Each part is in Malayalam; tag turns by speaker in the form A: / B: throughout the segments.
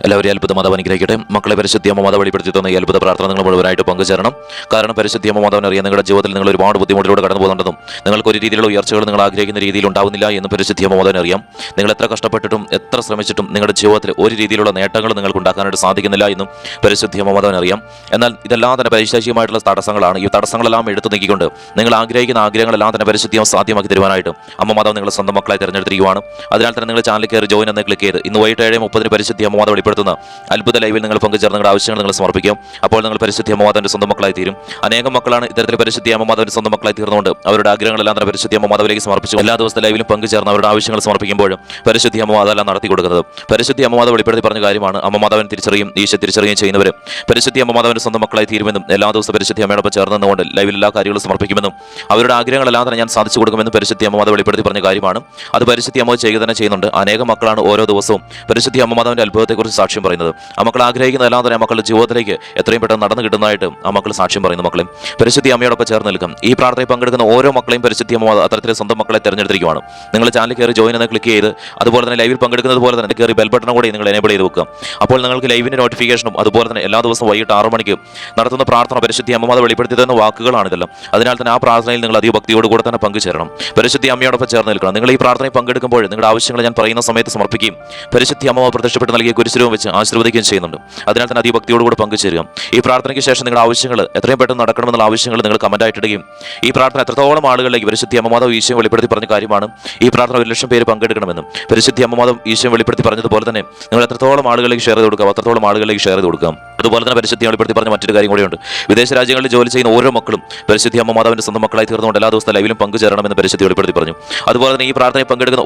A: എല്ലാവരും അത്ഭുത മാതാവ് അനുഗ്രഹിക്കട്ടെ. മക്കളെ, പരിശുദ്ധിയമ്മ മാതാവ് വെളിപ്പെടുത്തി തന്ന ഈ അത്ഭുത പ്രാർത്ഥന നിങ്ങൾ മുഴുവനായിട്ട് പങ്കുചേരണം. കാരണം പരിശുദ്ധിയമ്മ മാതാവിനെ അറിയാൻ നിങ്ങളുടെ ജീവിതത്തിൽ നിങ്ങൾ ഒരുപാട് ബുദ്ധിമുട്ടിലൂടെ കടന്നു പോകുന്നുണ്ടെന്നും നിങ്ങൾക്ക് ഒരു രീതിയിലുള്ള ഉയർച്ചകൾ നിങ്ങൾ ആഗ്രഹിക്കുന്ന രീതിയിൽ ഉണ്ടാവുന്നില്ല എന്നും പരിശുദ്ധിയമ്മ മാതാവിനെ അറിയാം. നിങ്ങൾ എത്ര കഷ്ടപ്പെട്ടിട്ടും എത്ര ശ്രമിച്ചിട്ടും നിങ്ങളുടെ ജീവിതത്തിൽ ഒരു രീതിയിലുള്ള നേട്ടങ്ങൾ നിങ്ങൾക്ക് ഉണ്ടാക്കാനായിട്ട് സാധിക്കുന്നില്ല എന്നും പരിശുദ്ധിയമ്മ മാതാവിനെ അറിയാം. എന്നാൽ ഇതെല്ലാം തന്നെ പൈശാചികമായിട്ടുള്ള തടസ്സങ്ങളാണ്. ഈ തടസ്സങ്ങളെല്ലാം എടുത്തു നീക്കിക്കൊണ്ട് നിങ്ങൾ ആഗ്രഹിക്കുന്ന ആഗ്രഹങ്ങളെല്ലാം തന്നെ പരിശുദ്ധിയം സാധ്യമാക്കി തരുവാനായിട്ട് അമ്മ മാതാവ് നിങ്ങളെ സ്വന്തം മക്കളെ തിരഞ്ഞെടുത്തിരിക്കുകയാണ്. അതിനാൽ തന്നെ നിങ്ങൾ ചാനലിൽ കയറി ജോയിൻ എന്ന് ക്ലിക്ക് ചെയ്ത് ഇന്ന് വൈകിട്ട് 7:30 പരിശുദ്ധി അമ്മ മാതാവ് വെളിപ്പെടുത്തുന്ന അത്ഭുത ലൈവിൽ നിങ്ങൾ പങ്കുചേർന്ന് നിങ്ങളുടെ ആവശ്യങ്ങൾ നിങ്ങൾ സമർപ്പിക്കും. അപ്പോൾ നിങ്ങൾ പരിശുദ്ധി അമ്മ മാതാവിന്റെ സ്വന്തം മക്കളായി തീരും. അനേകം മക്കളാണ് ഇത്തരത്തിൽ പരിശുദ്ധി അമ്മ മാതാവിന്റെ സ്വന്തം മക്കളായി തീർന്നുകൊണ്ട് അവരുടെ ആഗ്രഹങ്ങളെല്ലാം തന്നെ പരിശുദ്ധി അമ്മ മാതാവിലേക്ക് സമർപ്പിച്ചു എല്ലാ ദിവസത്തെ ലൈവിലും പങ്കുചേർന്ന് അവരുടെ ആവശ്യങ്ങൾ സമർപ്പിക്കുമ്പോഴും പരിശുദ്ധി അമ്മ മാതാവെല്ലാം നടത്തി കൊടുക്കുന്നത്. പരിശുദ്ധി അമ്മ മാതാവ് വെളിപ്പെടുത്തി പറഞ്ഞ കാര്യമാണ്. അമ്മ മാതാവിനെ തിരിച്ചറിയും ഈശോ തിരിച്ചറിയുകയും ചെയ്യുന്നവർ പരിശുദ്ധി അമ്മ മാതാവിന്റെ സ്വന്തം മക്കളായി തീരുമെന്നും എല്ലാ ദിവസവും പരിശുദ്ധി അമ്മയോടൊപ്പം ചേർന്നുകൊണ്ട് ലൈവിൽ എല്ലാ കാര്യങ്ങളും സമർപ്പിക്കുമെന്നും അവരുടെ ആഗ്രഹങ്ങളെല്ലാം തന്നെ ഞാൻ സാധിച്ചു കൊടുക്കുമെന്നും പരിശുദ്ധി അമ്മ മാതാവ് വെളിപ്പെടുത്തി പറഞ്ഞ കാര്യമാണ്. അത് പരിശുദ്ധി അമ്മ ചെയ്യുക തന്നെ ചെയ്യുന്നുണ്ട്. അനേകം മക്കളാണ് ഓരോ ദിവസവും പരിശുദ്ധി അമ്മ മാതാവിന്റെ അത്ഭുതത്തെക്കുറിച്ച് സാക്ഷ്യം പറയുന്നത്. ആ മക്കൾ ആഗ്രഹിക്കുന്നതെല്ലാം തന്നെ മക്കളുടെ ജീവിതത്തിലേക്ക് എത്രയും പെട്ടെന്ന് നടന്നു കിട്ടുന്നതായിട്ട് ആ മക്കൾ സാക്ഷ്യം പറയുന്നു. മക്കളെയും പരിശുദ്ധി അമ്മയോടൊപ്പം ചേർന്ന് നിൽക്കും. ഈ പ്രാർത്ഥനയിൽ പങ്കെടുക്കുന്ന ഓരോ മക്കളെയും പരിശുദ്ധി അമ്മ അത്തരത്തിലെ സ്വന്തം മക്കളെ തിരഞ്ഞെടുത്തിരിക്കുകയാണ്. നിങ്ങൾ ചാനൽ കയറി ജോയിൻ എന്ന് ക്ലിക്ക് ചെയ്ത് അതുപോലെ തന്നെ ലൈവിൽ പങ്കെടുക്കുന്നത് പോലെ തന്നെ കയറി ബെൽ ബട്ടൺ കൂടി നിങ്ങൾ എനേബിൾ ചെയ്ത് വെക്കുക. അപ്പോൾ നിങ്ങൾക്ക് ലൈവിന്റെ നോട്ടിഫിക്കേഷനും അതുപോലെ തന്നെ എല്ലാ ദിവസവും വൈകിട്ട് 6 മണിക്ക് നടത്തുന്ന പ്രാർത്ഥന പരിശുദ്ധി അമ്മ മാതാവ് വെളിപ്പെടുത്തി തന്ന വാക്കുകളാണ് ഇതെല്ലാം. അതിനാൽ തന്നെ ആ പ്രാർത്ഥനയിൽ നിങ്ങൾ അധിക ഭക്തിയോട് കൂടെ തന്നെ പങ്കുചേരണം. പരിശുദ്ധി അമ്മയോടൊപ്പം ചേർന്ന് നിൽക്കണം. നിങ്ങൾ ഈ പ്രാർത്ഥനയിൽ പങ്കെടുക്കുമ്പോൾ നിങ്ങളുടെ ആവശ്യങ്ങൾ ഞാൻ പറയുന്ന സമയത്ത് സമർപ്പിക്കുകയും പരിശുദ്ധി അമ്മ പ്രത്യക്ഷപ്പെട്ട് നൽകിയ കുരിശുരൂപം വെച്ച് ആശീർവദിക്കുകയും ചെയ്യുന്നുണ്ട്. അതിനാൽ തന്നെ അതിഭക്തിയോടുകൂടി പങ്കുചേരുക. ഈ പ്രാർത്ഥനയ്ക്ക് ശേഷം നിങ്ങളുടെ ആവശ്യങ്ങൾ എത്രയും പെട്ടെന്ന് നടക്കണമെന്നുള്ള ആവശ്യങ്ങൾ നിങ്ങൾ കമന്റായിട്ട് ഇടുകയും ഈ പ്രാർത്ഥന എത്രത്തോളം ആളുകളിലേക്ക് പരിശുദ്ധി അമ്മ മാതാവ് ഈശോയും വെളിപ്പെടുത്തി പറഞ്ഞ കാര്യമാണ്. ഈ പ്രാർത്ഥന 1,00,000 പേര് പങ്കെടുക്കണമെന്നും പരിശുദ്ധി അമ്മ മാതാവ് ഈശോയും വെളിപ്പെടുത്തി പറഞ്ഞതുപോലെ തന്നെ നിങ്ങൾ എത്രത്തോളം ആളുകളിലേക്ക് ഷെയർ ചെയ്ത് കൊടുക്കുക, അത്രത്തോളം ആളുകളിലേക്ക് ഷെയർ ചെയ്ത് കൊടുക്കാം. അതുപോലെ തന്നെ പരിശുദ്ധി വെളിപ്പെടുത്തി പറഞ്ഞ മറ്റൊരു കാര്യം കൂടിയുണ്ട്. വിദേശ രാജ്യങ്ങളിൽ ജോലി ചെയ്യുന്ന ഓരോ മക്കളും പരിശുദ്ധി അമ്മ മാതാവിന്റെ സ്വന്തം മക്കളായി തീർന്നുകൊണ്ട് എല്ലാ ദിവസത്തെ ലൈവിലും പങ്കുചേരണമെന്ന് പരിശുദ്ധി വെളിപ്പെടുത്തി പറഞ്ഞു. അതുപോലെ തന്നെ ഈ പ്രാർത്ഥനയിൽ പങ്കെടുക്കുന്ന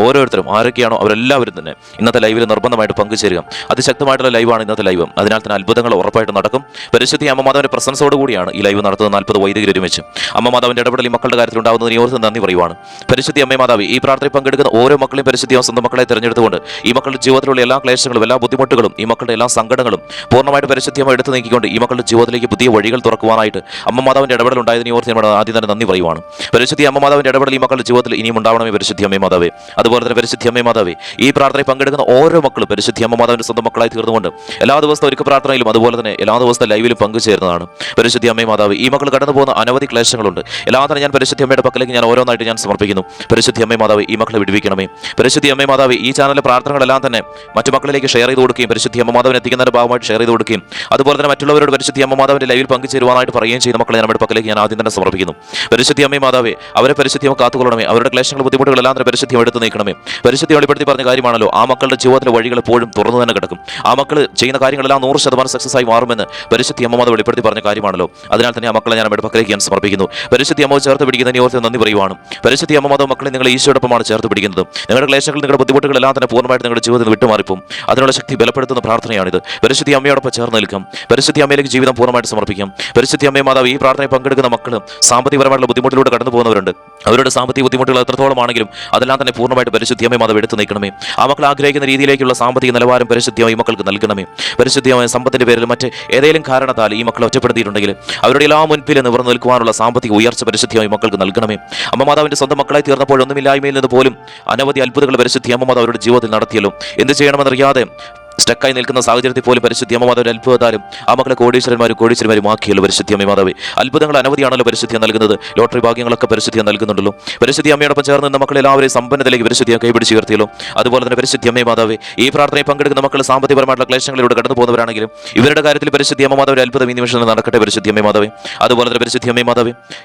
A: ഓരോരുത്തരും ആരൊക്കെയാണോ അവരെല്ലാവരും തന്നെ ഇന്നത്തെ ലൈവിൽ നിർബന്ധമായിട്ട് പങ്കുചേരുക. അതിശക്തമായിട്ടുള്ള ലൈവാണ് ഇന്നത്തെ ലൈവ്. അതിനാൽ തന്നെ അത്ഭുതങ്ങൾ ഉറപ്പായിട്ട് നടക്കും. പരിശുദ്ധി അമ്മ മാതാവിന്റെ പ്രസൻസോട് കൂടിയാണ് ഈ ലൈവ് നടത്തുന്ന 40 വൈദികർ ഒരുമിച്ച് അമ്മ മാതാവിന്റെ ഇടപെടൽ ഈ മക്കളുടെ കാര്യത്തിൽ ഉണ്ടാകുന്നതിന് ഓർത്ത് നന്ദി പറയുവാണ്. പരിശുദ്ധി അമ്മ മാതാവ് ഈ പ്രാർത്ഥനയിൽ പങ്കെടുക്കുന്ന ഓരോ മക്കളെയും പരിശുദ്ധി സ്വന്തം മക്കളെ തിരഞ്ഞെടുത്തുകൊണ്ട് ഈ മക്കളുടെ ജീവിതത്തിലുള്ള എല്ലാ ക്ലേശങ്ങളും എല്ലാ ബുദ്ധിമുട്ടുകളും ഈ മക്കളുടെ എല്ലാ സങ്കടങ്ങളും പൂർണ്ണമായിട്ട് പരിശുദ്ധി അമ്മ എടുത്തു നീക്കിക്കൊണ്ട് ഈ മക്കളുടെ ജീവിതത്തിലേക്ക് പുതിയ വഴികൾ തുറക്കുവാനായിട്ട് അമ്മ മാതാവിന്റെ ഇടപെടൽ ഉണ്ടായതിനെ ഓർത്ത് നമ്മൾ ആദ്യം തന്നെ നന്ദി പറയുവാണ്. പരിശുദ്ധി അമ്മ മാതാവിന്റെ ഇടപെടൽ ഈ മക്കളുടെ ജീവിതത്തിൽ ഇനിയും ഉണ്ടാവണമേ പരിശുദ്ധി അമ്മ മാതാവേ. അതുപോലെ തന്നെ പരിശുദ്ധി അമ്മ മാതാവേ ഈ പ്രാർത്ഥനയിൽ പങ്കെടുക്കുന്ന ഓരോ മക്കളും പരിശുദ്ധി അമ്മ മാതാവിന്റെ സ്വന്തം മക്കളായി തീർന്നുകൊണ്ട് എല്ലാ ദിവസത്തെ ഒരുക്ക പ്രാർത്ഥനയിലും അതുപോലെ തന്നെ എല്ലാ ദിവസത്തെ ലൈവിലും പങ്കുചേരുന്നതാണ്. പരിശുദ്ധി അമ്മ മാതാവ് ഈ മക്കൾ കടന്നു പോകുന്ന അനവധി ക്ലേശങ്ങളുണ്ട്. എല്ലാം തന്നെ ഞാൻ പരിശുദ്ധി അമ്മയുടെ പക്കലേക്ക് ഞാൻ ഓരോന്നായിട്ട് ഞാൻ സമർപ്പിക്കുന്നു. പരിശുദ്ധി അമ്മ മാതാവ് ഈ മക്കളെ വിടുവിക്കണമേ. പരിശുദ്ധി അമ്മ മാതാവ് ഈ ചാനലിലെ പ്രാർത്ഥനകളെല്ലാം തന്നെ മറ്റു മക്കളിലേക്ക് ഷെയർ ചെയ്ത് കൊടുക്കുകയും പരിശുദ്ധി അമ്മ മാതാവിനെ എത്തിക്കുന്നതിന്റെ ഭാഗമായിട്ട് ഷെയർ ചെയ്ത് കൊടുക്കുകയും അതുപോലെ തന്നെ മറ്റുള്ളവരോട് പരിശുദ്ധി അമ്മ മാതാവിന്റെ ലൈവിൽ പങ്കുചേരുവാനായിട്ട് പറയുകയും ചെയ്യുന്ന മക്കളെ നമ്മുടെ പക്കലേക്ക് ഞാൻ ആദ്യം തന്നെ സമർപ്പിക്കുന്നു. പരിശുദ്ധി അമ്മ മാതാവേ അവരെ പരിശുദ്ധി അമ്മ കാത്തുകൊള്ളണമേ. അവരുടെ ക്ലേശങ്ങൾ ബുദ്ധിമുട്ടുകളെല്ലാം തന്നെ പരിശുദ്ധി എടുത്ത് നീക്കണമേ. പരിശുദ്ധി വെളിപ്പെടുത്തി പറഞ്ഞ കാര്യമാണല്ലോ. ആ മക്കളുടെ ജീവിതത്തിലെ വഴികൾ എപ്പോഴും തുറന്നു തന്നെ കിടക്കും. ആ മക്കൾ ചെയ്യുന്ന കാര്യങ്ങളെല്ലാം 100% സക്സസ് ആയി മാറുമെന്ന് പരിശുദ്ധി അമ്മ മാതാവ് വെളിപ്പെടുത്തി പറഞ്ഞ കാര്യമാണല്ലോ. അതിനാൽ തന്നെ ആ മക്കളെ ഞാൻ നമ്മുടെ പക്കലേക്ക് ഞാൻ സമർപ്പിക്കുന്നു. പരിശുദ്ധി അമ്മ ചേർത്ത് പിടിക്കുന്നതിനെ ഓർത്ത് നന്ദി പറയുവാണ്. പരിശുദ്ധി അമ്മ മാതാവ് മക്കളെ നിങ്ങൾ ഈശോടൊപ്പമാണ് ചേർത്ത് പിടിക്കുന്നത്. നിങ്ങളുടെ ക്ലേശങ്ങൾ നിങ്ങളുടെ ബുദ്ധിമുട്ടുകളെല്ലാം തന്നെ പൂർണ്ണമായിട്ട് നിങ്ങളുടെ ജീവിതത്തിൽ വിട്ടുമാറിപ്പോം. അതിനുള്ള ശക്തി ബലപ്പെടുത്തുന്ന പ്രാർത്ഥനയാണിത്. പരിശുദ്ധി അമ്മയോടൊപ്പം ചേർന്ന് നിൽക്കാം. പരിശുദ്ധി അമ്മയിലേക്ക് ജീവിതം പൂർണ്ണമായിട്ട് സമർപ്പിക്കാം. പരിശുദ്ധി അമ്മ മാതാവ് ഈ പ്രാർത്ഥനയിൽ പങ്കെടുക്കുന്ന മക്കൾ സാമ്പത്തികപരമായിട്ടുള്ള ബുദ്ധിമുട്ടിലൂടെ കടന്നു പോകുന്നവരുണ്ട്. അവരുടെ സാമ്പത്തിക ബുദ്ധിമുട്ടുകൾ എത്രത്തോളം ആണെങ്കിലും അതെല്ലാം തന്നെ പൂർണ്ണമായിട്ട് പരിശുദ്ധി അമ്മ മാതാവ് എടുത്തു നീക്കണമേ. ആ മക്കൾ ആഗ്രഹിക്കുന്ന രീതിയിലേക്കുള്ള സാമ്പത്തിക നിലവാരം പരിശുദ്ധി ഈ മക്കൾക്ക് നൽകണമേ. പരിശുദ്ധമായ സമ്പത്തിന്റെ പേരിൽ മറ്റ് ഏതെങ്കിലും കാരണത്താൽ ഈ മക്കൾ ഒറ്റപ്പെടുത്തിയിട്ടുണ്ടെങ്കിൽ അവരുടെ എല്ലാ മുൻപിൽ നിവർന്നു നിൽക്കുവാനുള്ള സാമ്പത്തിക ഉയർച്ച പരിശുദ്ധി മക്കൾക്ക് നൽകണമേ. അമ്മ മാതാവിന്റെ സ്വന്തം മക്കളായി തീർന്നപ്പോൾ ഒന്നുമില്ലായ്മയിൽ നിന്ന് പോലും അനവധി അത്ഭുതങ്ങൾ പരിശുദ്ധി അമ്മ മാതാവ് അവരുടെ ജീവിതത്തിൽ നടത്തിയല്ലോ. എന്ത് ചെയ്യണമെന്നറിയാതെ സ്റ്റക്കായി നിൽക്കുന്ന സാഹചര്യത്തിൽ പോലും പരിശുദ്ധി അമ്മ മാതാവിന്റെ അത്ഭുതത്താലും ആ മക്കളെ കോടീശ്വരന്മാരും ആക്കിയല്ലോ പരിശുദ്ധി അമ്മ മാതാവേ. അത്ഭുതങ്ങൾ അനവധിയാണല്ലോ പരിശുദ്ധി നൽകുന്നത്. ലോട്ടറി ഭാഗ്യങ്ങളൊക്കെ പരിശുദ്ധി നൽകുന്നുണ്ടല്ലോ. പരിശുദ്ധി അമ്മയോടൊപ്പം ചേർന്ന് നിന്ന മക്കളെ എല്ലാവരെയും സമ്പന്നതയിലേക്ക് പരിശുദ്ധി കൈപിടിച്ച് ഉയർത്തിയല്ലോ. അതുപോലെ തന്നെ പരിശുദ്ധി അമ്മ മാതാവേ ഈ പ്രാർത്ഥനയിൽ പങ്കെടുക്കുന്ന മക്കൾ സാമ്പത്തികപരമായിട്ടുള്ള ക്ലേശങ്ങളിലൂടെ കടന്നു പോകുന്നവരാണെങ്കിലും ഇവരുടെ കാര്യത്തിൽ പരിശുദ്ധി അമ്മ മാതാവിന്റെ അത്ഭുതം ഈ നിമിഷം നടക്കട്ടെ പരിശുദ്ധി അമ്മ മാതാവേ. അതുപോലെ തന്നെ പരിശുദ്ധി അമ്മ മാതാവേ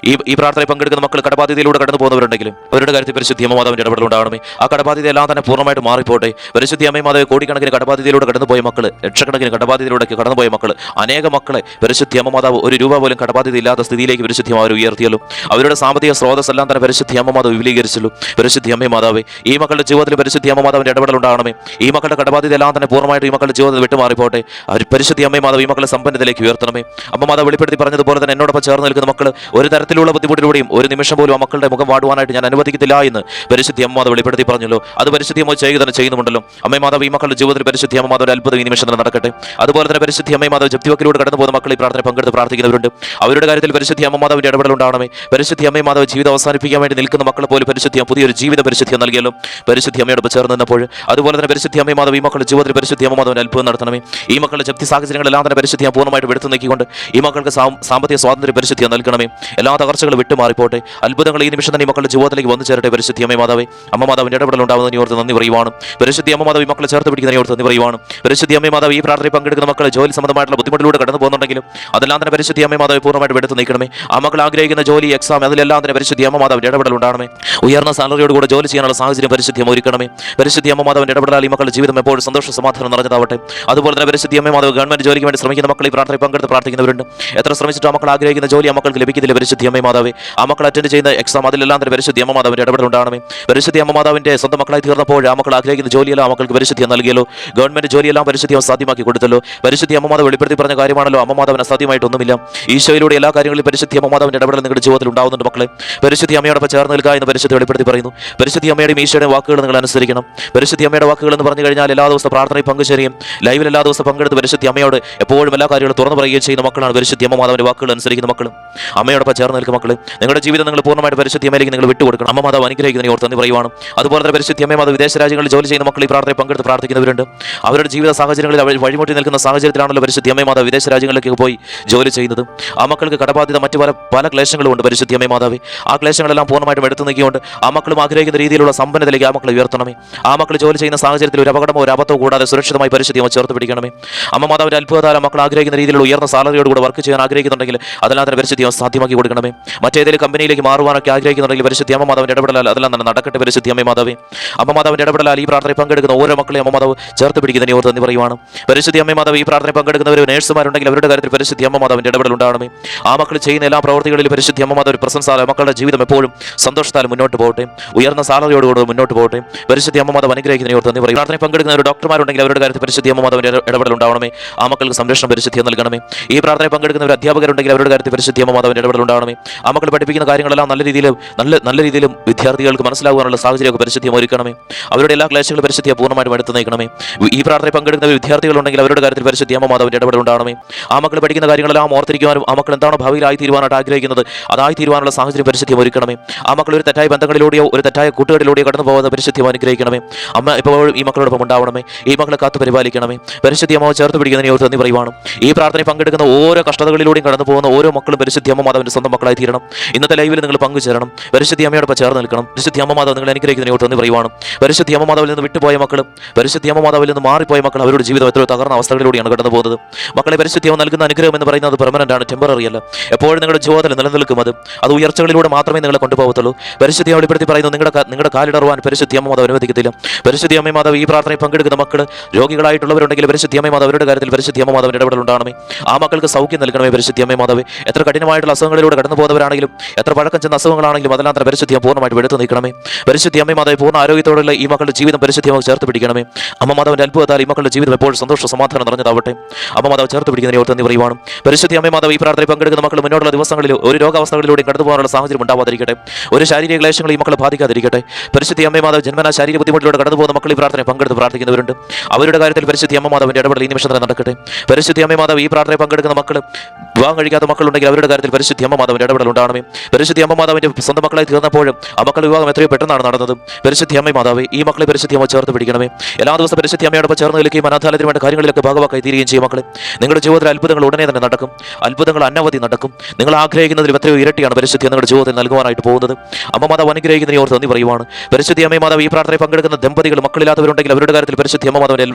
A: ഈ പ്രാർത്ഥനയിൽ പങ്കെടുക്കുന്ന മക്കൾ കടബാധ്യതയിലൂടെ കടന്നു പോകുന്നവരുണ്ടെങ്കിലും അവരുടെ കാര്യത്തിൽ പരിശുദ്ധി അമ്മ മാതാവിന്റെ ഇടപെടൽ ഉണ്ടാവണമേ. ആ കടബാധ്യത എല്ലാം തന്നെ പൂർണ്ണമായിട്ട് മാറിപ്പോട്ടെ. പരിശുദ്ധി അമ്മ മാതാവേ കോടിക്കണക്കിന് കടബാധ്യതയിലൂടെ കടന്നുപോയ മക്കൾ ലക്ഷക്കണക്കിന് കടബാധ്യതയിലൂടെ കടന്നുപോയ മക്കൾ അനേക മക്കളെ പരിശുദ്ധി അമ്മ മാതാവ് ഒരു രൂപ പോലും കടബാധ്യത ഇല്ലാത്ത സ്ഥിതിയിലേക്ക് പരിശുദ്ധി അവർ ഉയർത്തിയല്ലോ. അവരുടെ സാമ്പത്തിക സ്രോതസ് എല്ലാം തന്നെ പരിശുദ്ധി അമ്മ മാതാവ് വിപുലീകരിച്ചല്ലോ. പരിശുദ്ധി അമ്മ മാതാവേ ഈ മക്കളുടെ ജീവിതത്തിൽ പരിശുദ്ധി അമ്മ മാതാവിന്റെ ഇടപെടൽ ഉണ്ടാകണമേ. ഈ മക്കളുടെ കടബാധ്യത എല്ലാം തന്നെ പൂർണ്ണമായിട്ട് ഈ മക്കളുടെ ജീവിതത്തിൽ വിട്ടുമാറിപ്പോട്ടെ. അവർ പരിശുദ്ധി അമ്മ മാതാവ് ഈ മക്കളെ സമ്പന്നതയിലേക്ക് ഉയർത്തണമേ. അമ്മ മാതാവ് വെളിപ്പെടുത്തി പറഞ്ഞതുപോലെ തന്നെ എന്നോടൊപ്പം ചേർന്ന് നിൽക്കുന്ന മക്കൾ ഒരു തരത്തിലുള്ള ബുദ്ധിമുട്ടിലൂടെയും ഒരു നിമിഷം പോലും ആ മക്കളുടെ മുഖം വാടുവാനായിട്ട് ഞാൻ അനുവദിക്കത്തില്ല എന്ന് പരിശുദ്ധി അമ്മ മാതാവ് വെളിപ്പെടുത്തി പറഞ്ഞല്ലോ. അത് പരിശുദ്ധി അമ്മ ചെയ്യുക തന്നെ ചെയ്യുന്നുണ്ടല്ലോ. അമ്മ മാതാവ് ഈ മക്കളുടെ ജീവിതത്തിൽ പരിശുദ്ധി അമ്മ മാതാവിന്റെ അത്ഭുതം ഈ നിമിഷം തന്നെ നടക്കട്ടെ. അതുപോലെ തന്നെ പരിശുദ്ധി അമ്മ മാതാവ് ജപ്തിവക്കിലൂടെ കടന്നു പോകുന്ന മക്കൾ ഈ പ്രാർത്ഥന പങ്കെടുത്ത് പ്രാർത്ഥിക്കുന്നവരുണ്ട്. അവരുടെ കാര്യത്തിൽ പരിശുദ്ധി അമ്മ മാതാവിന്റെ ഇടപെടൽ ഉണ്ടാവണമേ. പരിശുദ്ധി അമ്മ മാതാവ് ജീവിതം അവസാനിപ്പിക്കാൻ വേണ്ടി നിൽക്കുന്ന മക്കളെ പോലും പരിശുദ്ധി പുതിയൊരു ജീവിത പരിശുദ്ധി നൽകിയല്ലോ പരിശുദ്ധി അമ്മയോടൊപ്പം ചേർന്ന് നിന്നപ്പോൾ. അതുപോലെ തന്നെ പരിശുദ്ധി അമ്മ മാതാവ് ഈ മക്കളുടെ ജീവിതത്തിൽ പരിശുദ്ധി അമ്മ മാതാവിന്റെ അത്ഭുതം നടത്തണമേ. ഈ മക്കളുടെ ജപ്തി സാഹചര്യങ്ങളെല്ലാം തന്നെ പരിശുദ്ധി പൂർണ്ണമായിട്ട് എടുത്തു നീക്കിക്കൊണ്ട് ഈ മക്കൾക്ക് സാമ്പത്തിക സ്വാതന്ത്ര്യ പരിശുദ്ധി നൽകണമേ. എല്ലാ തകർച്ചകളും വിട്ടുമാറിപ്പോട്ടെ. അത്ഭുതങ്ങൾ ഈ നിമിഷം തന്നെ ഈ മക്കളുടെ ജീവിതത്തിലേക്ക് വന്നു ചേരട്ടെ. പരിശുദ്ധി അമ്മ മാതാവേ, അമ്മ മാതാവിന്റെ ഇടപെടൽ ഉണ്ടാവുന്നതിനെ ഓർത്ത് നന്ദി പറയുവാണ്. പരിശുദ്ധി അമ്മ മാതാവ് ഈ മക്കളെ ചേർത്ത് പിടിക്കുന്നതിനെ ഓർത്ത് നന്ദി പറയുവാണ്. പരിശുദ്ധി അമ്മ മാതാവ് ഈ പ്രാർത്ഥനയിൽ പങ്കെടുക്കുന്ന മക്കളെ ജോലി സംബന്ധമായിട്ടുള്ള ബുദ്ധിമുട്ടിലൂടെ കടന്നു പോകുന്നുണ്ടെങ്കിലും അതെല്ലാം തന്നെ പരിശുദ്ധി അമ്മ മാതാവ് പൂർണ്ണമായിട്ട് എടുത്ത് നീക്കണമേ. ആ മക്കൾ ആഗ്രഹിക്കുന്ന ജോലി, എക്സാം, അതിലെല്ലാം തന്നെ പരിശുദ്ധി അമ്മ മാതാവിന്റെ ഇടപെടൽ ഉണ്ടാകണമേ. ഉയർന്ന സാലറിയോട് കൂടെ ജോലി ചെയ്യാനുള്ള സാഹചര്യം പരിശുദ്ധി ഒരുക്കണമേ. പരിശുദ്ധി അമ്മ മാതാവിന്റെ ഇടപെടൽ ഈ മക്കളുടെ ജീവിതം എപ്പോഴും സന്തോഷ സമാധാനം നിറഞ്ഞതാവട്ടെ. അതുപോലെ തന്നെ പരിശുദ്ധി അമ്മ മാതാവ് ഗവൺമെന്റ് ജോലിക്ക് വേണ്ടി ശ്രമിക്കുന്ന മക്കൾ ഈ പ്രാർത്ഥനയിൽ പങ്കെടുത്ത് പ്രാർത്ഥിക്കുന്നവരുണ്ട്. എത്ര ശ്രമിച്ചിട്ട് ആ മക്കൾ ആഗ്രഹിക്കുന്ന ജോലി ആ മക്കൾക്ക് ലഭിക്കുന്നില്ല. പരിശുദ്ധി അമ്മ മാതാവേ, ആ മക്കൾ അറ്റൻഡ് ചെയ്യുന്ന എക്സാം, അതിലെല്ലാം തന്നെ പരിശുദ്ധി അമ്മ മാതാവിന്റെ ഇടപെടൽ ഉണ്ടാകണമേ. പരിശുദ്ധി അമ്മ മാതാവിന്റെ സ്വന്തം മക്കളായി തീർന്നപ്പോൾ ആ മക്കൾ ആഗ്രഹിക്കുന്ന ജോലിയെല്ലാം ആ മക്കൾക്ക് പരിശുദ്ധി നൽകിയല്ലോ. ഗവൺമെന്റ് ജോലിയെല്ലാം പരിശുദ്ധി സാധ്യമാക്കി കൊടുത്തല്ലോ. പരിശുദ്ധി അമ്മ മാതാവ് വെളിപ്പെടുത്തി പറഞ്ഞ കാര്യമാണല്ലോ. അമ്മ മാതാവിന് അസാധ്യമായിട്ടൊന്നുമില്ല. ഈശോയിലൂടെ എല്ലാ കാര്യങ്ങളിലും പരിശുദ്ധി അമ്മ മാതാവിന്റെ ഇടപെടൽ നിങ്ങളുടെ ജീവിതത്തിൽ ഉണ്ടാവുന്നുണ്ട് മക്കളെ. പരിശുദ്ധി അമ്മയോടൊപ്പം ചേർന്ന് നിൽക്കുക എന്ന് പരിശുദ്ധി വെളിപ്പെടുത്തി പറയുന്നു. പരിശുദ്ധി അമ്മയുടെയും ഈശോയുടെ വാക്കുകൾ നിങ്ങൾ അനുസരിക്കണം. പരിശുദ്ധി അമ്മയുടെ വാക്കുകൾ എന്ന് പറഞ്ഞു കഴിഞ്ഞാൽ എല്ലാ ദിവസവും പ്രാർത്ഥനയിൽ പങ്കുചേരുകയും ലൈവിൽ എല്ലാ ദിവസവും പങ്കെടുത്ത് പരിശുദ്ധി അമ്മയോട് എപ്പോഴും എല്ലാ കാര്യങ്ങളും തുറന്നു പറയുകയും ചെയ്യുന്ന മക്കളാണ് പരിശുദ്ധി അമ്മ മാതാവിന്റെ വാക്കുകൾ അനുസരിക്കുന്ന മക്കളും. അമ്മയോടൊപ്പം ചേർന്ന് നിൽക്കുന്ന മക്കൾ, നിങ്ങളുടെ ജീവിതം നിങ്ങൾ പൂർണ്ണമായിട്ട് പരിശുദ്ധി അമ്മയിലേക്ക് നിങ്ങൾ വിട്ടുകൊടുക്കണം. അമ്മ മാതാവ് അനുഗ്രഹിക്കുന്നതിനെ ഓർത്ത് നന്ദി പറയുവാണ്. അതുപോലെ തന്നെ പരിശുദ്ധി അമ്മ മാതാവ് വിദേശ രാജ്യങ്ങളിൽ ജോലി ചെയ്യുന്ന മക്കൾ ഈ പ്രാർത്ഥനയിൽ പങ്കെടുത്ത് പ്രാർത്ഥിക്കുന്നവരുണ്ട്. അവരുടെ ജീവിത സാഹചര്യങ്ങളിൽ വഴിമുട്ടി നിൽക്കുന്ന സാഹചര്യത്തിലാണല്ലോ പരിശുദ്ധി അമ്മ മാതാവ് വിദേശ രാജ്യങ്ങളിലേക്ക് പോയി ജോലി ചെയ്യുന്നത്. ആ മക്കൾക്ക് കടബാധ്യത, മറ്റു പല ക്ലേശങ്ങളും ഉണ്ട്. പരിശുദ്ധി അമ്മ മാതാവേ, ആ ക്ലേശങ്ങളെല്ലാം പൂർണ്ണമായിട്ടും എടുത്തു നീക്കിക്കൊണ്ട് ആ മക്കളും ആഗ്രഹിക്കുന്ന രീതിയിലുള്ള സമ്പന്നതയിലേക്ക് ആ മക്കളെ ഉയർത്തണമേ. ആ മക്കൾ ജോലി ചെയ്യുന്ന സാഹചര്യത്തിൽ ഒരു അപകടമോ ഒരു അബദ്ധമോ കൂടാതെ സുരക്ഷിതമായി പരിശുദ്ധി അമ്മ ചേർത്ത് പിടിക്കണമേ. അമ്മ മാതാവിന്റെ അത്ഭുതകാലം മക്കൾ ആഗ്രഹിക്കുന്ന രീതിയിലുള്ള ഉയർന്ന സാലറിയോട് കൂടെ വർക്ക് ചെയ്യാൻ ആഗ്രഹിക്കുന്നുണ്ടെങ്കിൽ അതെല്ലാം തന്നെ പരിശുദ്ധി അമ്മ സാധ്യമാക്കി കൊടുക്കണമേ. മറ്റേതെങ്കിലും കമ്പനിയിലേക്ക് മാറുവാനൊക്കെ ആഗ്രഹിക്കുന്നുണ്ടെങ്കിൽ പരിശുദ്ധി അമ്മ മാതാവിന്റെ ഇടപെടലാൽ അതെല്ലാം തന്നെ നടക്കട്ടെ. പരിശുദ്ധി അമ്മ മാതാവേ, അമ്മ മാതാവിന്റെ ഇടപെടലാൽ ഈ പ്രാർത്ഥനയിൽ പങ്കെടുക്കുന്ന ഓരോ മക്കളെയും അമ്മ മാതാവ് ചേർത്ത് പിടിക്കുന്നതിനെ ഓർത്ത് നന്ദി പറയുവാണ്. പരിശുദ്ധി അമ്മ മാതാവ് ഈ പ്രാർത്ഥനയിൽ പങ്കെടുക്കുന്നവർ നേഴ്സുമാരുണ്ടെങ്കിൽ അവരുടെ കാര്യത്തിൽ പരിശുദ്ധി അമ്മ മാതാവിന്റെ ഇടപെടൽ ഉണ്ടാകണമേ. ആ മക്കൾ ചെയ്യുന്ന എല്ലാ പ്രവർത്തികളിലും പരിശുദ്ധി അമ്മ മാതാവ് പ്രശംസാല മക്കളുടെ ജീവിതം എപ്പോഴും സന്തോഷത്താൽ മുന്നോട്ട് പോകട്ടെ. ഉയർന്ന സാലറിയോടുകൂടി മുന്നോട്ട് പോകട്ടെ. പരിശുദ്ധി അമ്മ മാതാവ് അനുഗ്രഹിക്കുന്നതിനെ ഓർത്ത് നന്ദി പറയും. പ്രാർത്ഥനയിൽ പങ്കെടുക്കുന്ന ഒരു ഡോക്ടർമാരുണ്ടെങ്കിൽ അവരുടെ കാര്യത്തിൽ പരിശുദ്ധി അമ്മ മാതാവിന്റെ ഇടപെടൽ ഉണ്ടാവണമേ. ആ മക്കൾക്ക് സംരക്ഷണം പരിശുദ്ധി നൽകണമേ. ഈ പ്രാർത്ഥനയിൽ പങ്കെടുക്കുന്ന ഒരു അധ്യാപകരുണ്ടെങ്കിൽ അവരുടെ കാര്യത്തിൽ പരിശുദ്ധി അമ്മ മാതാവിന്റെ ഇടപെടൽ ഉണ്ടാവണമേ. ആ മക്കൾ പഠിപ്പിക്കുന്ന കാര്യങ്ങളെല്ലാം നല്ല രീതിയിലും വിദ്യാർത്ഥികൾക്ക് മനസ്സിലാകാനുള്ള സാഹചര്യമൊക്കെ പരിശുദ്ധി ഒരുക്കണമേ. അവരുടെ എല്ലാ ക്ലേശങ്ങളും പരിശുദ്ധിയെ പൂർണ്ണമായിട്ടും എടുത്തു നയിക്കണമേ. ഈ പ്രാർത്ഥനയിൽ പങ്കെടുക്കുന്ന വിദ്യാർത്ഥികളുണ്ടെങ്കിൽ അവരുടെ കാര്യത്തിൽ പരിശുദ്ധി അമ്മ മാതാവിന്റെ ഇടപെടൽ ഉണ്ടാവണമേ. ആ മക്കൾ പഠിക്കുന്ന കാര്യങ്ങളെല്ലാം ഓർത്തിരിക്കുവാനും ആ മക്കൾ എന്താണോ ഭാവിയിൽ ആയിത്തീരുവാനായിട്ട് ആഗ്രഹിക്കുന്നത് അതായി തീരുവാനുള്ള സാഹചര്യം പരിശുദ്ധി ഒരുക്കണമേ. ആ മക്കൾ ഒരു തെറ്റായ ബന്ധങ്ങളിലൂടെയോ ഒരു തെറ്റായ കൂട്ടുകാരിലൂടെയോ കടന്നു പോകുന്ന പരിശുദ്ധി അനുഗ്രഹിക്കണമേ. അമ്മ എപ്പോഴും ഈ മക്കളോടൊപ്പം ഉണ്ടാവണമേ. ഈ മക്കളെ കാത്തു പരിപാലിക്കണമേ. പരിശുദ്ധി അമ്മ ചേർത്ത് പിടിക്കുന്നതിനെ ഓർത്ത് നന്ദി പറയുവാണ്. ഈ പ്രാർത്ഥനയിൽ പങ്കെടുക്കുന്ന ഓരോ കഷ്ടതകളിലൂടെയും കടന്നു പോകുന്ന ഓരോ മക്കളും പരിശുദ്ധി അമ്മ മാതാവിന്റെ സ്വന്തം മക്കളായി തീരണം. ഇന്നത്തെ ലൈവിൽ നിങ്ങൾ പങ്കുചേരണം. പരിശുദ്ധി അമ്മയോടൊപ്പം ചേർന്ന് നിൽക്കണം. പരിശുദ്ധി അമ്മ മാതാവ് നിങ്ങൾ അനുഗ്രഹിക്കുന്നതിനെ ഓർത്ത് നന്ദി പറയുവാണ്. പരിശുദ്ധി അമ്മ മാതാവിൽ നിന്ന് വിട്ടുപോയ മക്കളും പരിശുദ്ധി അമ്മ മാതാവിൽ നിന്ന് മാറിപ്പോയ മക്കൾ അവരുടെ ജീവിതം എത്രയോ തകർന്ന അവസ്ഥകളിലൂടെയാണ് കടന്നു പോകുന്നത്. മക്കളെ പരിശുദ്ധി അമ്മ നൽകുന്ന അനുഗ്രഹം എന്ന് പറയുന്നത് പെർമനന്റ് ആണ്, ടെമ്പററി അല്ല. എപ്പോഴും നിങ്ങളുടെ ജീവിതത്തിൽ നിലനിൽക്കും. അത് ഉയർച്ചകളിലൂടെ മാത്രമേ നിങ്ങളെ കൊണ്ടുപോകത്തുള്ളൂ. പരിശുദ്ധി വെളിപ്പെടുത്തി പറയുന്നു, നിങ്ങളുടെ കാലിടറുവാൻ പരിശുദ്ധി അമ്മ മാതാവ് അനുവദിക്കത്തില്ല. പരിശുദ്ധി അമ്മ മാതാവ് ഈ പ്രാർത്ഥനയിൽ പങ്കെടുക്കുന്ന മക്കൾ രോഗികളായിട്ടുള്ളവരുണ്ടെങ്കിൽ പരിശുദ്ധി അമ്മ മാതാവ് അവരുടെ കാര്യത്തിൽ പരിശുദ്ധി അമ്മ മാതാവിന്റെ ഇടപെടൽ ഉണ്ടാകണമേ. ആ മക്കൾക്ക് സൗഖ്യം നൽകണമേ. പരിശുദ്ധി അമ്മ മാതാവ് എത്ര കഠിനമായിട്ടുള്ള അസുഖങ്ങളിലൂടെ കടന്നു പോകുന്നവരാണെങ്കിലും എത്ര പഴക്കം ചെന്ന അസുഖങ്ങളാണെങ്കിലും അതെല്ലാം തന്നെ പരിശുദ്ധി പൂർണ്ണമായിട്ട് എടുത്തു നീക്കണമേ. പരിശുദ്ധി അമ്മ മാതാവ് പൂർണ്ണ ആരോഗ്യത്തോടുള്ള ഈ മക്കളുടെ ജീവിതം പരിശുദ്ധി ചേർത്ത് പിടിക്കണമേ. അമ്മ മാതാവിന്റെ അത്ഭുതത്താൽ ഈ മക്കളുടെ ജീവിതം എപ്പോഴും സന്തോഷ സമാധാനം നിറഞ്ഞതാവട്ടെ. അമ്മ മാതാവ് ചേർത്ത് പിടിക്കുന്നതിനെ ഓർത്ത് നന്ദി പറയുവാണ്. പരിശുദ്ധി അമ്മ മാതാവ് ഈ പ്രാർത്ഥനയിൽ പങ്കെടുക്കുന്ന മക്കൾ മുന്നോട്ടുള്ള ദിവസങ്ങളിൽ ഒരു രോഗാവസ്ഥകളിലൂടെ കടന്നു പോകാനുള്ള സാഹചര്യം ഉണ്ടാവാതിരിക്കട്ടെ. ഒരു ശാരീരിക ക്ലേശങ്ങൾ ഈ മക്കളെ ബാധിക്കാതിരിക്കട്ടെ. പരിശുദ്ധി അമ്മ മാതാവ് ജന്മനാ ശാരീരിക ബുദ്ധിമുട്ടിലൂടെ കടന്നു പോകുന്ന മക്കൾ ഈ പ്രാർത്ഥനയിൽ പങ്കെടുത്ത് പ്രാർത്ഥിക്കുന്നവരുണ്ട്. അവരുടെ കാര്യത്തിൽ പരിശുദ്ധി അമ്മ മാതാവിന്റെ ഇടപെടൽ ഈ നിമിഷം തന്നെ നടക്കട്ടെ. പരിശുദ്ധി അമ്മ മാതാവ് ഈ പ്രാർത്ഥനയിൽ പങ്കെടുക്കുന്ന മക്കൾ വിവാഹം കഴിക്കാത്ത മക്കളുണ്ടെങ്കിൽ അവരുടെ കാര്യത്തിൽ പരിശുദ്ധി അമ്മ മാതാവിന്റെ ഇടപെടൽ ഉണ്ടാകണമേ. പരിശുദ്ധി അമ്മ മാതാവിന്റെ സ്വന്തം മക്കളായി തീർന്നപ്പോഴും ആ മക്കളുടെ വിവാഹം എത്രയോ പെട്ടെന്നാണ് നടന്നത്. പരിശുദ്ധി അമ്മ മാതാവ് ഈ മക്കളെ പരിശുദ്ധി അമ്മ ചേർത്ത് പിടിക്കണമേ. എല്ലാ ദിവസവും പരിശുദ്ധി അമ്മയോടൊപ്പം ചേർന്ന് നിൽക്കുകയും അനാഥാലയത്തിന് വേണ്ട കാര്യങ്ങളിലൊക്കെ ഭാഗമാക്കി തീരുകയും ചെയ്യും. മക്കളെ നിങ്ങളുടെ ജീവിതത്തിൽ അത്ഭുതങ്ങൾ ഉടനെ തന്നെ നടക്കും. അത്ഭുതങ്ങൾ അനവധി നടക്കും. നിങ്ങൾ ആഗ്രഹിക്കുന്നതിൽ എത്രയോ ഇരട്ടിയാണ് പരിശുദ്ധി നിങ്ങളുടെ ജീവിതത്തിൽ നൽകുവാനായിട്ട് പോകുന്നത്. അമ്മ മാതാവ് അനുഗ്രഹിക്കുന്നതിനെ ഓർത്ത് നന്ദി പറയുവാണ്. പരിശുദ്ധി അമ്മ മാതാവ് ഈ പ്രാർത്ഥനയിൽ പങ്കെടുക്കുന്ന ദമ്പതികൾ മക്കളില്ലാത്തവരുണ്ടെങ്കിൽ അവരുടെ കാര്യത്തിൽ പരിശുദ്ധി അമ്മ മാതാവിന്റെ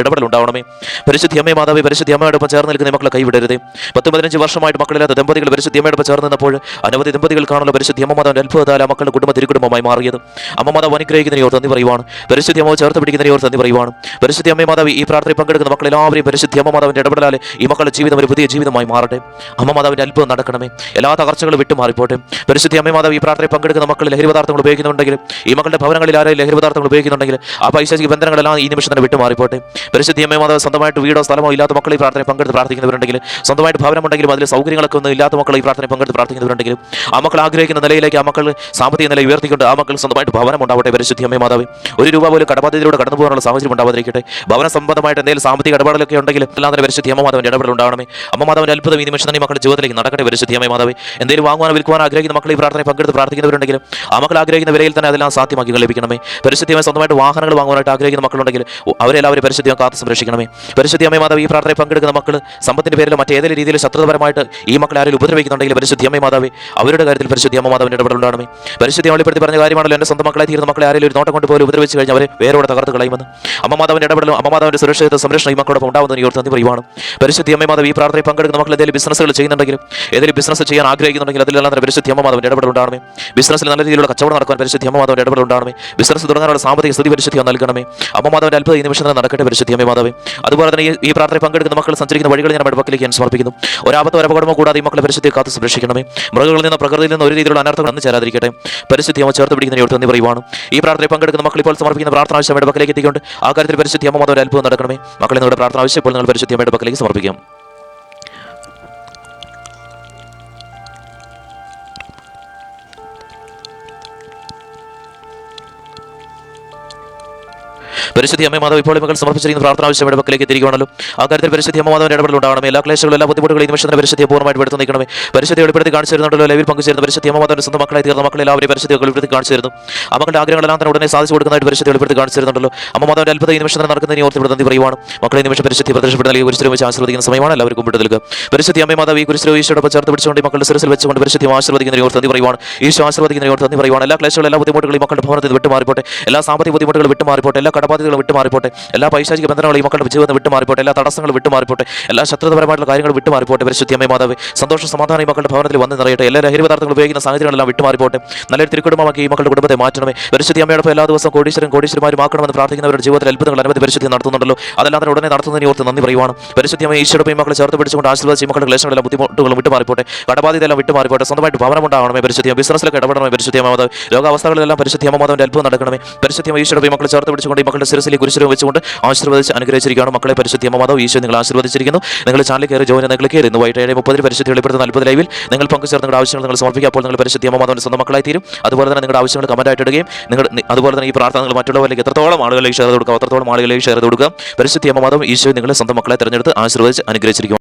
A: ഇടപെടൽ ഉണ്ടാവണമേ. പരിശുദ്ധി അമ്മ മാതാവ് പരിശുദ്ധി അമ്മയോടൊപ്പം ചേർന്ന് നിൽക്കുന്ന മക്കളെ കൈവിടരുത്. 10-15 വർഷമായിട്ട് മക്കളില്ലാത്ത ദമ്പതികൾ പരിശുദ്ധി അമ്മയോടൊപ്പം ചേർന്ന് നിന്നപ്പോൾ അനവധി ദമ്പതികൾക്കാണല്ലോ പരിശുദ്ധി അമ്മ മാതാവിന്റെ അത്ഭുതത്താൽ ആ മക്കളുടെ കുടുംബ തിരുകുടുംബമായി മാറിയത്. അമ്മ മാതാവ് അനുഗ്രഹിക്കുന്നതിനെ ഓർത്ത് നന്ദി പറയുവാണ്. പരിശുദ്ധി അമ്മ ചേർത്ത് പിടിക്കുന്നതിനെ ഓർത്ത് നന്ദി പറയുവാണ്. പരിശുദ്ധി അമ്മ മാതാവ് ഈ പ്രാർത്ഥനയിൽ പങ്കെടുക്കുന്ന മക്കളെല്ലാവരെയും പരിശുദ്ധി അമ്മ മാതാവിന്റെ ഇടപെടലാൽ ഈ മക്കളുടെ ജീവിതം ഒരു പുതിയ ജീവിതമായി മാറട്ടെ. അമ്മ മാതാവിന്റെ അത്ഭുതം നടക്കണമേ. എല്ലാ തകർച്ചകളും വിട്ടുമാറിപ്പോട്ടെ. പരിശുദ്ധി അമ്മ മാതാവ് ഈ പ്രാർത്ഥനയിൽ പങ്കെടുക്കുന്ന മക്കൾ ലഹരി പദാർത്ഥങ്ങൾ ഉപയോഗിക്കുന്നുണ്ടെങ്കിലും ഈ മക്കളുടെ ഭവനങ്ങളിൽ ആരെയും ലഹരി പദാർത്ഥങ്ങൾ ഉപയോഗിക്കുന്നുണ്ടെങ്കിൽ ആ പൈശാചിക ബന്ധങ്ങളെല്ലാം ഈ നിമിഷം തന്നെ വിട്ടുമാറിപ്പോട്ടെ. പരിശുദ്ധി അമ്മ മാതാവ് സ്വന്തമായിട്ട് വീടോ സ്ഥലമോ ഇല്ലാത്ത മക്കൾ ഈ പ്രാർത്ഥനയിൽ പങ്കെടുത്ത് പ്രാർത്ഥിക്കുന്നവരുണ്ടെങ്കിൽ സ്വന്തമായിട്ട് ഭവനമുണ്ടെങ്കിലും അതിൽ സൗകര്യങ്ങളൊക്കെ ഒന്നും ഇല്ലാത്ത മക്കൾ ഈ പ്രാർത്ഥനയിൽ പങ്കെടുത്ത് പ്രാർത്ഥിക്കുന്നവരുണ്ടെങ്കിലും ആ മക്കൾ ആഗ്രഹിക്കുന്ന നിലയിലേക്ക് ആ മക്കൾ സാമ്പത്തിക നില ഉയർത്തിക്കൊണ്ട് ആ മക്കൾ സ്വന്തമായിട്ട് ഭവനം ഉണ്ടാവട്ടെ. പരിശുദ്ധി അമ്മ മാതാവ് ഒരു രൂപ പോലും കടബാധ്യതയിലൂടെ കടന്നു പോകാനുള്ള സാഹചര്യം ഉണ്ടാവാതിരിക്കട്ടെ. ഭവന സംബന്ധമായിട്ട് എന്തെങ്കിലും സാമ്പത്തിക ഇടപാടുകളൊക്കെ ഉണ്ടെങ്കിൽ എല്ലാം തന്നെ പരിശുദ്ധ അമ്മ മാതാവിന്റെ ഇടപെടൽ ഉണ്ടാവണമേ. അമ്മ മാതാവിന്റെ അത്ഭുതം ഈ നിമിഷം തന്നെ ഈ മക്കളുടെ ജീവിതത്തിലേക്ക് നടക്കട്ടെ പരിശുദ്ധ അമ്മ മാതാവേ. എന്തെങ്കിലും വാങ്ങുവാനോ വിൽക്കുവാനോ ആഗ്രഹിക്കുന്ന മക്കൾ ഈ പ്രാർത്ഥനയിൽ പങ്കെടുത്ത് പ്രാർത്ഥിക്കുന്നവരുണ്ടെങ്കിലും ആ മക്കൾ ആഗ്രഹിക്കുന്ന വിലയിൽ തന്നെ അതെല്ലാം സാധ്യമാക്കി ലഭിക്കണമേ. പരിശുദ്ധമായി സ്വന്തമായിട്ട് വാഹനങ്ങൾ വാങ്ങുവാനായിട്ട് ആഗ്രഹിക്കുന്ന മക്കളുണ്ടെങ്കിൽ അവരെല്ലാവരും പരിശുദ്ധിയും കാത്ത് സംരക്ഷിക്കണമേ. പരിശുദ്ധ അമ്മ മാതാവ് ഈ പ്രാർത്ഥനയിൽ പങ്കെടുക്കുന്ന മക്കൾ സമ്പത്തിന്റെ പേരിലോ മറ്റേതെങ്കിലും രീതിയിൽ ശത്രുതപരമായിട്ട് ഈ മക്കൾ ആരെങ്കിലും ഉപദ്രവിക്കുന്നുണ്ടെങ്കിൽ പരിശുദ്ധ അമ്മ മാതാവേ അവരുടെ കാര്യത്തിൽ പരിശുദ്ധ അമ്മ മാതാവിന്റെ ഇടപെടൽ ഉണ്ടാകണമേ. പരിശുദ്ധ വെളിപ്പെടുത്തി പറഞ്ഞ കാര്യമാണല്ലോ, എന്റെ സ്വന്തം മക്കളെ തീരുന്ന മക്കളെ ആരെങ്കിലും ഒരു നോട്ടം കൊണ്ട് പോലും ഉപദ്രവിച്ച് കഴിഞ്ഞാൽ അവരെ വേരോടെ തകർത്ത് കളയുമെന്ന്. അമ്മ മാതാവിന്റെ ഇടപെടലും അമ്മ മാതാവിന്റെ സുരക്ഷിത സംരക്ഷണം ഈ മക്കളോടൊപ്പം ഉണ്ടാവുന്നതിന് ഈ ഓർത്ത് പറയുവാണ്. പരിശുദ്ധ അമ്മ മാതാവ് ഈ പ്രാർത്ഥനയിൽ പങ്കെടുക്കുന്ന മക്കൾ എന്തെങ്കിലും ബിസിനസ്സുകൾ ചെയ്യുന്നുണ്ടെങ്കിലും ഏതെങ്കിലും ബിസിനസ് ചെയ്യാൻ ആഗ്രഹിക്കുന്നുണ്ടെങ്കിൽ അതിലെല്ലാം തന്നെ പരിശുദ്ധ അമ്മ മാതാവിന്റെ ഇടപെടൽ ഉണ്ടാകണമേ. ബിസിനസ്സിൽ നല്ല രീതിയിലുള്ള കച്ചവടം നടക്കാൻ പരിശുദ്ധ അമ്മ മാതാവിന്റെ ഇടപെടൽ ഉണ്ടാകണമേ. ബിസിനസ് തുടങ്ങാനുള്ള സാമ്പത്തിക സ്ഥിതി പരിശുദ്ധി നൽകണമേ. അമ്മ മാതാവിന്റെ അത്ഭുതം ഈ നിമിഷം നടക്കട്ടെ പരിശുദ്ധ അമ്മ മാതാവേ. അതുപോലെ തന്നെ ഈ പ്രാർത്ഥനയിൽ പങ്കെടുക്കുന്ന മക്കൾ സഞ്ചരിക്കുന്ന വഴികൾ ഞാൻ പക്കലേക്ക് ഞാൻ സമർപ്പിക്കുന്നു. ഒരാപത്തോ അപകടമോ കൂടാതെ ഈ മക്കളെ പരിശുദ്ധി കാത്ത് സംരക്ഷിക്കണമേ. മൃഗങ്ങളിൽ നിന്ന് പ്രകൃതിയിൽ നിന്ന് ഒരു രീതിയിലുള്ള അനർത്ഥങ്ങൾ അന്ന് ചേരാതിരിക്കട്ടെ. പരിശുദ്ധി അമ്മ ചേർത്ത് പിടിക്കുന്ന ഓർത്ത് പറയുവാണ്. ഈ പ്രാർത്ഥനയിൽ പങ്കെടുക്കുന്ന മക്കൾ ഇപ്പോൾ സമർപ്പിക്കുന്ന പ്രാർത്ഥന ആവശ്യമായിട്ട് പക്കലേക്ക് എത്തിക്കൊണ്ട് ആ കാര്യത്തിൽ പരിശുദ്ധി അമ്മ മാതാവിന്റെ അത്ഭുതം നടക്കണമേ. മക്കളെ നിങ്ങളുടെ പ്രാർത്ഥന ആവശ്യം ഇപ്പോൾ നിങ്ങൾ പരിശുദ്ധി അമ്മയുടെ പക്കലേക്ക് സമർപ്പിക്കാം. പരിശുദ്ധ അമ്മ മാതാവ് ഇപ്പോൾ മക്കൾ സമർപ്പിച്ചിരിക്കുന്ന പ്രാർത്ഥന ആവശ്യമായിട്ട് പക്കലേക്ക് എത്തിയിരിക്കുകയാണല്ലോ. ആ കാര്യത്തിൽ പരിശുദ്ധ അമ്മ മാതാവിന്റെ ഇടപെടൽ ഉണ്ടാകണമേ. എല്ലാ ക്ലേശങ്ങളും എല്ലാ ബുദ്ധിമുട്ടുകളും ഈ നിമിഷത്തിന് പരിശുദ്ധിയെ പൂർണ്ണമായിട്ട് എടുത്തു നിൽക്കണമേ. പരിശുദ്ധി വെളിപ്പെടുത്തി കാണിച്ചു തരുന്നുണ്ടല്ലോ. ലൈവിൽ പങ്കുചേരുന്ന പരിശുദ്ധ അമ്മ മാതാവിന്റെ സ്വന്തം മക്കളായി തീർന്ന മക്കളെ എല്ലാവരും പരിശുദ്ധി വെളിപ്പെടുത്തി കാണിച്ചു തരുന്നു. ആ മക്കളുടെ ആഗ്രഹങ്ങളെല്ലാം തന്നെ ഉടനെ സാധിച്ചു കൊടുക്കുന്നതായിട്ട് പരിശുദ്ധി വെളിപ്പെടുത്തി കാണിച്ചു തരുന്നുണ്ടല്ലോ. അമ്മ മാതാവിന്റെ അത്ഭുതം ഈ നിമിഷത്തിന് നടക്കുന്നതിന് ഓർത്ത് നന്ദി പറയുവാണ്. മക്കളെ ഈ നിമിഷം പരിശുദ്ധി പ്രദർശനപ്പെടുന്ന അല്ലെങ്കിൽ കുരിശിൽ വെച്ച് ആശീർവദിക്കുന്ന സമയമാണ്. എല്ലാവർക്കും വിട്ടു നൽകുക. പരിശുദ്ധ അമ്മ മാതാവ് ഈ കുരിശിൽ ഈശോടൊപ്പം ചേർത്ത് പിടിച്ചുകൊണ്ട് മക്കളുടെ ശിരസിൽ വെച്ചുകൊണ്ട് പരിശുദ്ധി ആശീർവദിക്കുന്ന ഓർത്ത് നന്ദി പറയുവാണ്. ഈശോ ആശീർവദിക്കുന്ന ഓർത്ത് നന്ദി പറയുവാണ്. എല്ലാ ക്ലേശങ്ങളും എല്ലാ ബുദ്ധിമുട്ടുകളും ഈ മക്കളുടെ ഭവനത്തിൽ വിട്ടുമാറിപ്പോട്ടെ. എല്ലാ സാമ്പത്തിക ബുദ്ധിമുട്ടുകൾ വിട്ടുമാറിപ്പോട്ടെ. എല്ലാ കടബാധ്യതകളും വിട്ടുമാറിപ്പോട്ടെ. എല്ലാ പൈശാചിക ബന്ധനങ്ങളും ഈ മക്കളുടെ ജീവിതത്തിൽ വിട്ടുമാറിപ്പോട്ടെ. എല്ലാ തടസ്സങ്ങളും വിട്ടുമാറിപ്പോട്ടെ. എല്ലാ ശത്രുതപരമായിട്ടുള്ള കാര്യങ്ങൾ വിട്ടുമാറിപ്പോട്ടെ. പരിശുദ്ധ അമ്മ മാതാവേ സന്തോഷം സമാധാനം ഈ മക്കളുടെ ഭവനത്തിൽ വന്ന് നിറയട്ടെ. എല്ലാ ലഹരി പദാർത്ഥങ്ങൾ ഉപയോഗിക്കുന്ന സാഹചര്യങ്ങളെല്ലാം വിട്ടുമാറിപ്പോട്ടെ. നല്ലൊരു തിരുക്കുടുംബമാക്കി ഈ മക്കളുടെ കുടുംബത്തെ മാറ്റണമേ. പരിശുദ്ധ അമ്മയോടൊപ്പം എല്ലാ ദിവസവും കോടീശ്വരന്മാരും ആക്കണമെന്ന് പ്രാർത്ഥിക്കുന്നവരുടെ ജീവിതത്തിൽ അത്ഭുതങ്ങൾ അനവധി പരിശുദ്ധി നടത്തുന്നുണ്ടല്ലോ. അതെല്ലാം തന്നെ ഉടനെ നടത്തുന്നതിന് ഓർത്ത് നന്ദി പറയുവാണ്. പരിശുദ്ധ അമ്മ ഈശോടൊപ്പം ഈ മക്കളെ ചേർത്ത് പിടിച്ചുകൊണ്ട് ആശീർവദിച്ച് ഈ മക്കളുടെ ക്ലേശങ്ങളെല്ലാം ബുദ്ധിമുട്ടുകളും വിട്ടുമാറിപ്പോട്ടെ. കടബാധ്യതയെല്ലാം വിട്ടുമാറിപ്പോട്ടെ. സ്വന്തമായിട്ട് ഭവനം ഉണ്ടാകണമേ. പരിശുദ്ധ ബിസിനസ്സിലൊക്കെ ഇടപെടണമേ. പരിശുദ്ധ അമ്മ മാതാവ് രോഗാവസ്ഥകളിലെല്ലാം പരിശുദ്ധ അമ്മ മാതാവിന്റെ അത്ഭുതം നടക്കണമേ. പരിശുദ്ധ അമ്മ ഈശോടൊപ്പം ഈ മക്കളെ ചേർത്ത് പിടിച്ചുകൊണ്ട് ഈ മക്കളുടെ ശിരസിലെ കുരിശിലും വെച്ചുകൊണ്ട് ആശീർവദിച്ച് അനുഗ്രഹിച്ചിരിക്കുകയാണ്. മക്കളെ പരിശുദ്ധ അമ്മ മാതാവ് ഈശോ നിങ്ങൾ ആശീർവദിച്ചിരിക്കുന്നു. നിങ്ങൾ ചാനൽ കയറി ജോയിൻ നിങ്ങൾ കയറി ഇന്ന് വൈകിട്ട് 7:30 പരിശുദ്ധി വെളിപ്പെടുത്തുന്ന അത്ഭുത ലൈവിൽ നിങ്ങൾ പങ്കുചേർന്ന് നിങ്ങളുടെ ആവശ്യങ്ങൾ നിങ്ങൾ സമർപ്പിക്കുക. അപ്പോൾ നിങ്ങൾ പരിശുദ്ധ അമ്മ മാതാവിന്റെ സ്വന്തം മക്കളായി തീരും. അതുപോലെ തന്നെ നിങ്ങളുടെ ആവശ്യങ്ങൾ കമന്റായിട്ട് ഇടുകയും അതുപോലെ തന്നെ ഈ പ്രാർത്ഥന നിങ്ങൾ മറ്റുള്ളവരിലേക്ക് എത്രത്തോളം ആളുകളിലേക്ക് ഷെയർ ചെയ്ത് കൊടുക്കുക, അത്രത്തോളം ആളുകളിലേക്ക് ഷെയർ ചെയ്ത് കൊടുക്കുക. പരിശുദ്ധ അമ്മ മാതാവ് ഈശോ നിങ്ങളെ സ്വന്തം മക്കളെ തിരഞ്ഞെടുത്ത് ആശീർവദിച്ച് അനുഗ്രഹിച്ചിരിക്കും.